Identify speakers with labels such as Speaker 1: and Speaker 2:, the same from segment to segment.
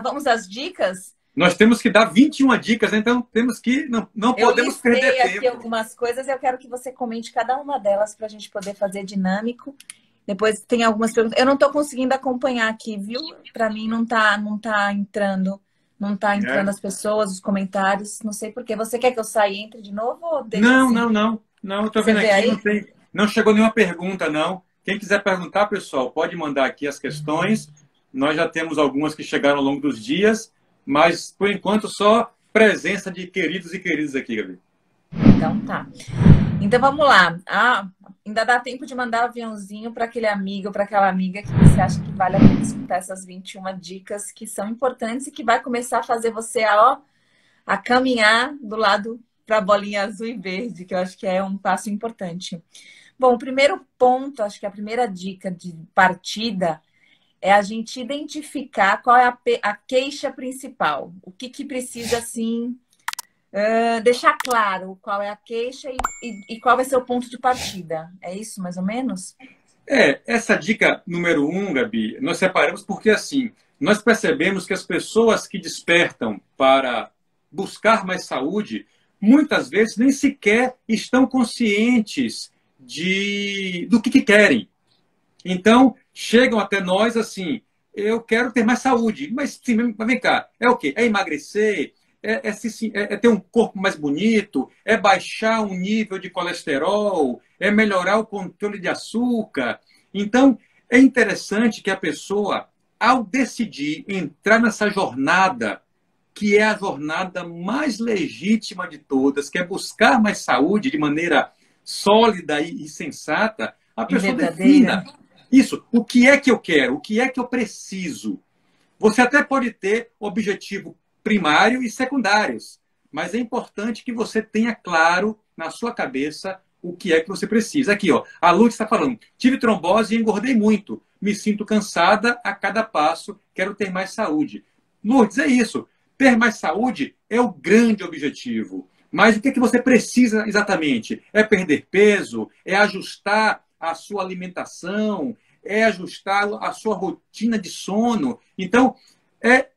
Speaker 1: Vamos às dicas?
Speaker 2: Nós temos que dar 21 dicas, né? Então temos que não
Speaker 1: Eu
Speaker 2: podemos perder
Speaker 1: listei aqui
Speaker 2: tempo.
Speaker 1: algumas coisas e eu quero que você comente cada uma delas para a gente poder fazer dinâmico. Depois tem algumas perguntas. Eu não estou conseguindo acompanhar aqui, viu? Para mim não tá entrando. Não tá entrando
Speaker 2: É.
Speaker 1: as pessoas, os comentários. Não sei por quê. Você quer que eu saia e entre de novo ou deixa
Speaker 2: Não,
Speaker 1: assim?
Speaker 2: não, não. Não, eu tô
Speaker 1: Você
Speaker 2: vendo
Speaker 1: vê
Speaker 2: aqui,
Speaker 1: aí?
Speaker 2: não chegou nenhuma pergunta, não. Quem quiser perguntar, pessoal, pode mandar aqui as questões. Nós já temos algumas que chegaram ao longo dos dias, mas por enquanto só presença de queridos e queridas aqui, Gabi.
Speaker 1: Então tá. Então vamos lá. Ainda dá tempo de mandar um aviãozinho para aquele amigo, para aquela amiga que você acha que vale a pena escutar essas 21 dicas que são importantes e que vai começar a fazer você a caminhar do lado para a bolinha azul e verde, que eu acho que é um passo importante. Bom, o primeiro ponto, acho que a primeira dica de partida é a gente identificar qual é a queixa principal. O que precisa, assim, deixar claro qual é a queixa e qual vai ser o ponto de partida. É isso, mais ou menos?
Speaker 2: Essa dica número um, Gabi, nós separamos porque assim, nós percebemos que as pessoas que despertam para buscar mais saúde, muitas vezes nem sequer estão conscientes do que querem. Então, chegam até nós assim, eu quero ter mais saúde, mas sim, mas vem cá, é o quê? É emagrecer? É ter um corpo mais bonito? É baixar o nível de colesterol? É melhorar o controle de açúcar? Então, é interessante que a pessoa, ao decidir entrar nessa jornada, que é a jornada mais legítima de todas, que é buscar mais saúde de maneira sólida e sensata, a
Speaker 1: E
Speaker 2: pessoa
Speaker 1: verdadeira.
Speaker 2: defina isso. O que é que eu quero? O que é que eu preciso? Você até pode ter objetivo primário e secundários, mas é importante que você tenha claro na sua cabeça o que é que você precisa. Aqui, ó, a Lúcia está falando, tive trombose e engordei muito, me sinto cansada a cada passo, quero ter mais saúde. Lourdes, é isso. Ter mais saúde é o grande objetivo. Mas o que é que você precisa exatamente? É perder peso? É ajustar a sua alimentação? É ajustar a sua rotina de sono? Então, é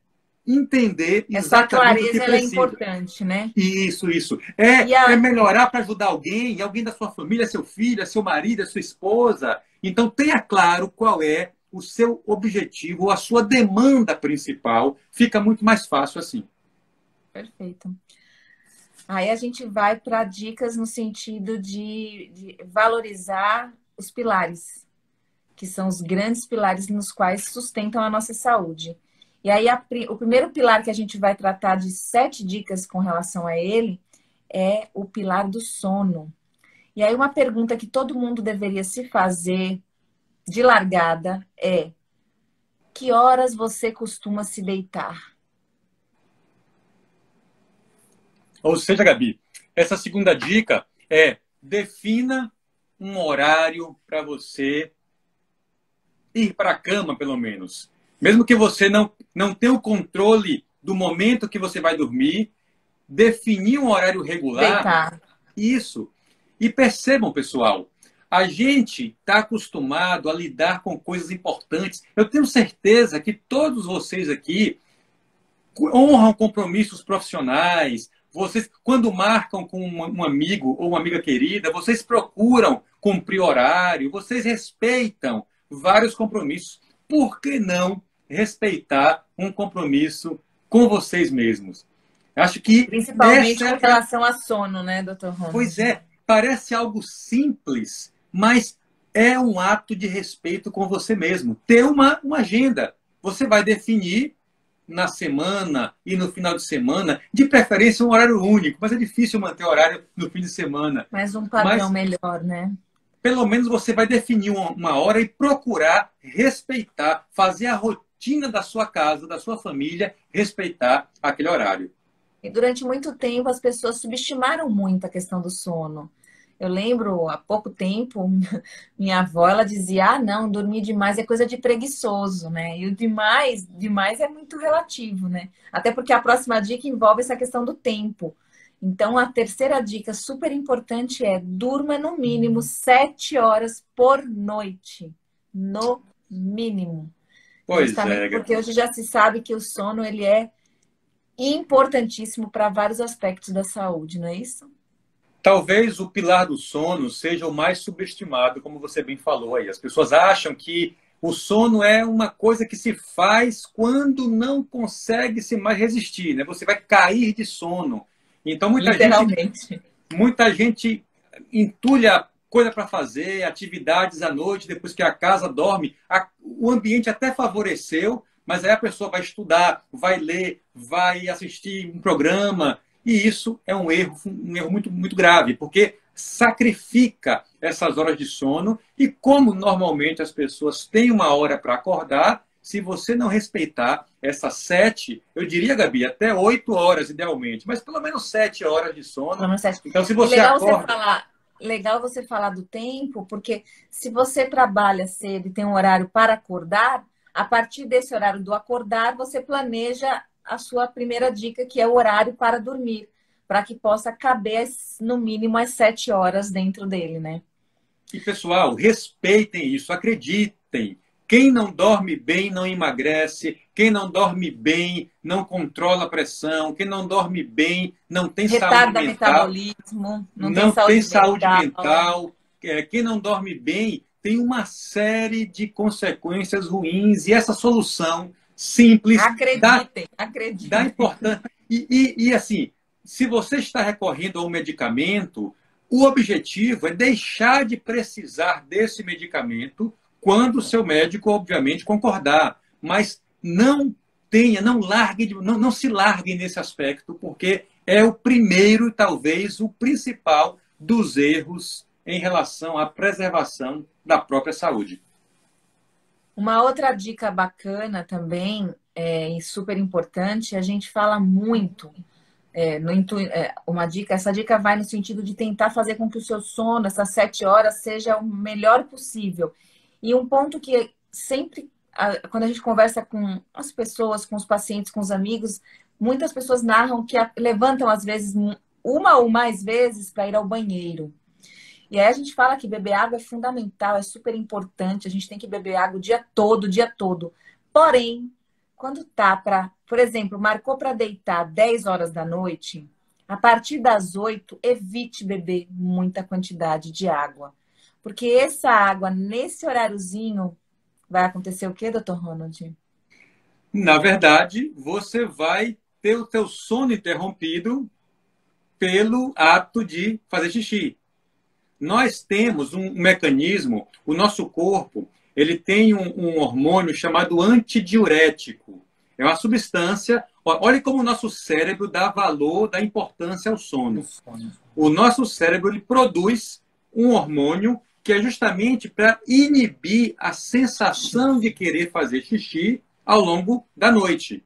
Speaker 2: entender
Speaker 1: Essa
Speaker 2: exatamente o que
Speaker 1: clareza ela é
Speaker 2: precisa.
Speaker 1: importante, né?
Speaker 2: Isso.
Speaker 1: E
Speaker 2: É
Speaker 1: a,
Speaker 2: melhorar para ajudar alguém da sua família, seu filho, seu marido, sua esposa. Então, tenha claro qual é o seu objetivo, a sua demanda principal. Fica muito mais fácil assim.
Speaker 1: Perfeito. Aí a gente vai para dicas no sentido de valorizar os pilares, que são os grandes pilares nos quais sustentam a nossa saúde. E aí o primeiro pilar que a gente vai tratar de 7 dicas com relação a ele é o pilar do sono. E aí uma pergunta que todo mundo deveria se fazer de largada é: que horas você costuma se deitar?
Speaker 2: Ou seja, Gabi, essa segunda dica é defina um horário para você ir para a cama, pelo menos. Mesmo que você não tenha o controle do momento que você vai dormir, definir um horário regular,
Speaker 1: Deitar.
Speaker 2: isso. E percebam, pessoal, a gente está acostumado a lidar com coisas importantes. Eu tenho certeza que todos vocês aqui honram compromissos profissionais. Vocês, quando marcam com um amigo ou uma amiga querida, vocês procuram cumprir horário, vocês respeitam vários compromissos. Por que não respeitar um compromisso com vocês mesmos? Acho que
Speaker 1: Principalmente com
Speaker 2: essa é,
Speaker 1: relação a sono, né, doutor
Speaker 2: pois
Speaker 1: Ronald?
Speaker 2: é, parece algo simples, mas é um ato de respeito com você mesmo. Ter uma agenda. Você vai definir na semana e no final de semana, de preferência um horário único, mas é difícil manter horário no fim de semana.
Speaker 1: Mais um padrão
Speaker 2: Mas
Speaker 1: melhor, né?
Speaker 2: pelo menos você vai definir uma hora e procurar respeitar, fazer a rotina da sua casa, da sua família, respeitar aquele horário.
Speaker 1: E durante muito tempo as pessoas subestimaram muito a questão do sono. Eu lembro, há pouco tempo, minha avó, ela dizia: ah, não, dormir demais é coisa de preguiçoso, né? E o demais é muito relativo, né? Até porque a próxima dica envolve essa questão do tempo. Então, a terceira dica super importante é: durma no mínimo 7 horas por noite. No mínimo.
Speaker 2: Pois
Speaker 1: Justamente
Speaker 2: é,
Speaker 1: porque
Speaker 2: Gabi.
Speaker 1: hoje já se sabe que o sono ele é importantíssimo para vários aspectos da saúde, não é isso?
Speaker 2: Talvez o pilar do sono seja o mais subestimado, como você bem falou aí. As pessoas acham que o sono é uma coisa que se faz quando não consegue se mais resistir, né? Você vai cair de sono. Então,
Speaker 1: Literalmente.
Speaker 2: muita gente entulha coisa para fazer, atividades à noite, depois que a casa dorme. O ambiente até favoreceu, mas aí a pessoa vai estudar, vai ler, vai assistir um programa. E isso é um erro muito, muito grave, porque sacrifica essas horas de sono. E como normalmente as pessoas têm uma hora para acordar, se você não respeitar essas 7, eu diria, Gabi, até 8 horas idealmente, mas pelo menos 7 horas de sono.
Speaker 1: Sono sete.
Speaker 2: Então, se
Speaker 1: E
Speaker 2: você acorda.
Speaker 1: legal você falar do tempo, porque se você trabalha cedo e tem um horário para acordar, a partir desse horário do acordar, você planeja a sua primeira dica, que é o horário para dormir, para que possa caber no mínimo as 7 horas dentro dele, né?
Speaker 2: E, pessoal, respeitem isso, acreditem. Quem não dorme bem não emagrece, quem não dorme bem não controla a pressão, quem não dorme bem não tem saúde
Speaker 1: Retarda
Speaker 2: mental,
Speaker 1: metabolismo, não tem
Speaker 2: não tem
Speaker 1: saúde
Speaker 2: saúde
Speaker 1: mental.
Speaker 2: mental. Quem não dorme bem tem uma série de consequências ruins. E essa solução simples
Speaker 1: Acreditem,
Speaker 2: dá
Speaker 1: acreditem.
Speaker 2: importância. Assim, se você está recorrendo a um medicamento, o objetivo é deixar de precisar desse medicamento quando o seu médico, obviamente, concordar. Mas não se largue nesse aspecto, porque é o primeiro, talvez, o principal dos erros em relação à preservação da própria saúde.
Speaker 1: Uma outra dica bacana também, e super importante, a gente fala muito, essa dica vai no sentido de tentar fazer com que o seu sono, essas 7 horas, seja o melhor possível. E um ponto que sempre, quando a gente conversa com as pessoas, com os pacientes, com os amigos, muitas pessoas narram que levantam, às vezes, uma ou mais vezes para ir ao banheiro. E aí a gente fala que beber água é fundamental, é super importante, a gente tem que beber água o dia todo, o dia todo. Porém, quando tá para, por exemplo, marcou para deitar 10 horas da noite, a partir das 8, evite beber muita quantidade de água. Porque essa água, nesse horáriozinho, vai acontecer o quê, doutor Ronald?
Speaker 2: Na verdade, você vai ter o teu sono interrompido pelo ato de fazer xixi. Nós temos um mecanismo, o nosso corpo, ele tem um hormônio chamado antidiurético. É uma substância. Olha como o nosso cérebro dá valor, dá importância ao sono. O nosso cérebro ele produz um hormônio que é justamente para inibir a sensação de querer fazer xixi ao longo da noite.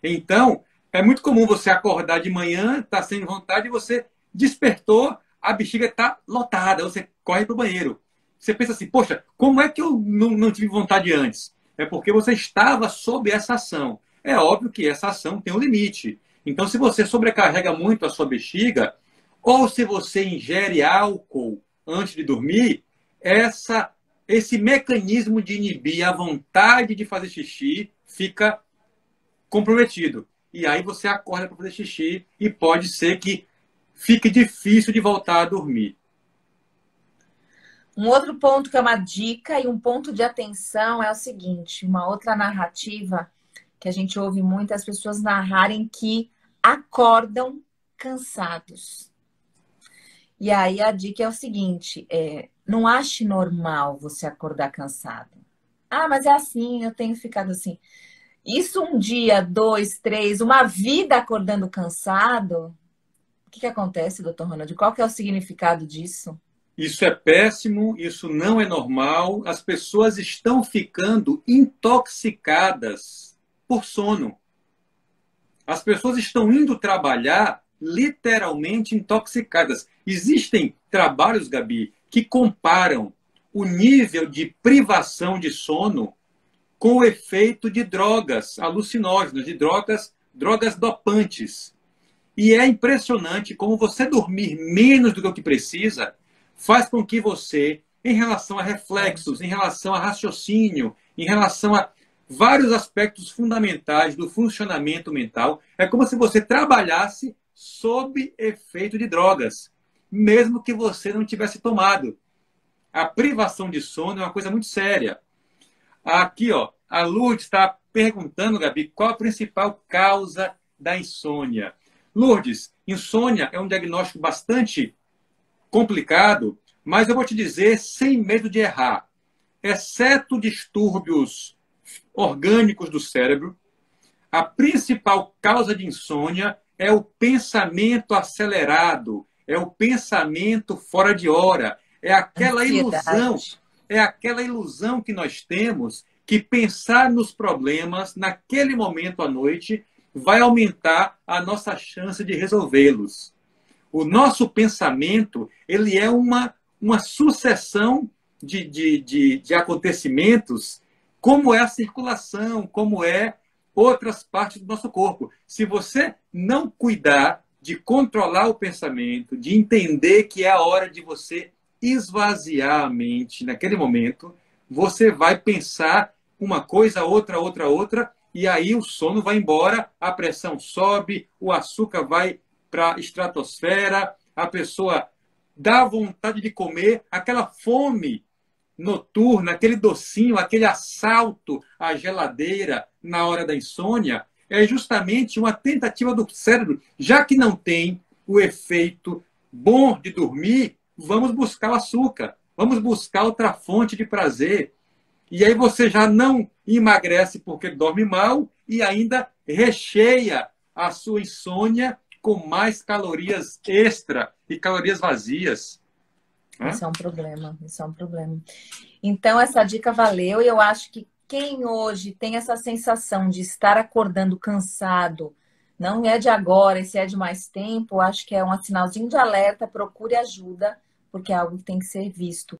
Speaker 2: Então, é muito comum você acordar de manhã, tá sem vontade, e você despertou, a bexiga está lotada, você corre para o banheiro. Você pensa assim, poxa, como é que eu não tive vontade antes? É porque você estava sob essa ação. É óbvio que essa ação tem um limite. Então, se você sobrecarrega muito a sua bexiga, ou se você ingere álcool antes de dormir, esse mecanismo de inibir a vontade de fazer xixi fica comprometido. E aí você acorda para fazer xixi e pode ser que fique difícil de voltar a dormir.
Speaker 1: Um outro ponto que é uma dica e um ponto de atenção é o seguinte, uma outra narrativa que a gente ouve muitas pessoas narrarem que acordam cansados. E aí a dica é o seguinte, não ache normal você acordar cansado. Ah, mas é assim, eu tenho ficado assim. Isso um dia, 2, 3, uma vida acordando cansado, o que acontece, doutor Ronald? Qual que é o significado disso?
Speaker 2: Isso é péssimo, isso não é normal. As pessoas estão ficando intoxicadas por sono. As pessoas estão indo trabalhar literalmente intoxicadas. Existem trabalhos, Gabi, que comparam o nível de privação de sono com o efeito de drogas alucinógenas, de drogas dopantes. E é impressionante como você dormir menos do que o que precisa faz com que você, em relação a reflexos, em relação a raciocínio, em relação a vários aspectos fundamentais do funcionamento mental. É como se você trabalhasse sob efeito de drogas, mesmo que você não tivesse tomado. A privação de sono é uma coisa muito séria. Aqui, ó, a Lourdes está perguntando, Gabi, qual a principal causa da insônia. Lourdes, insônia é um diagnóstico bastante complicado, mas eu vou te dizer sem medo de errar. Exceto distúrbios orgânicos do cérebro, a principal causa de insônia é o pensamento acelerado, é o pensamento fora de hora, é aquela ilusão que nós temos que pensar nos problemas naquele momento à noite vai aumentar a nossa chance de resolvê-los. O nosso pensamento, ele é uma sucessão de acontecimentos, como é a circulação, como é outras partes do nosso corpo. Se você não cuidar de controlar o pensamento, de entender que é a hora de você esvaziar a mente naquele momento, você vai pensar uma coisa, outra, e aí o sono vai embora, a pressão sobe, o açúcar vai para a estratosfera, a pessoa dá vontade de comer, aquela fome noturna, aquele docinho, aquele assalto à geladeira na hora da insônia, é justamente uma tentativa do cérebro, já que não tem o efeito bom de dormir, vamos buscar o açúcar, vamos buscar outra fonte de prazer. E aí você já não emagrece porque dorme mal e ainda recheia a sua insônia com mais calorias extra e calorias vazias.
Speaker 1: Isso é um problema, isso é um problema. Então, essa dica valeu e eu acho que quem hoje tem essa sensação de estar acordando cansado, não é de agora, esse é de mais tempo, acho que é um sinalzinho de alerta, procure ajuda, porque é algo que tem que ser visto.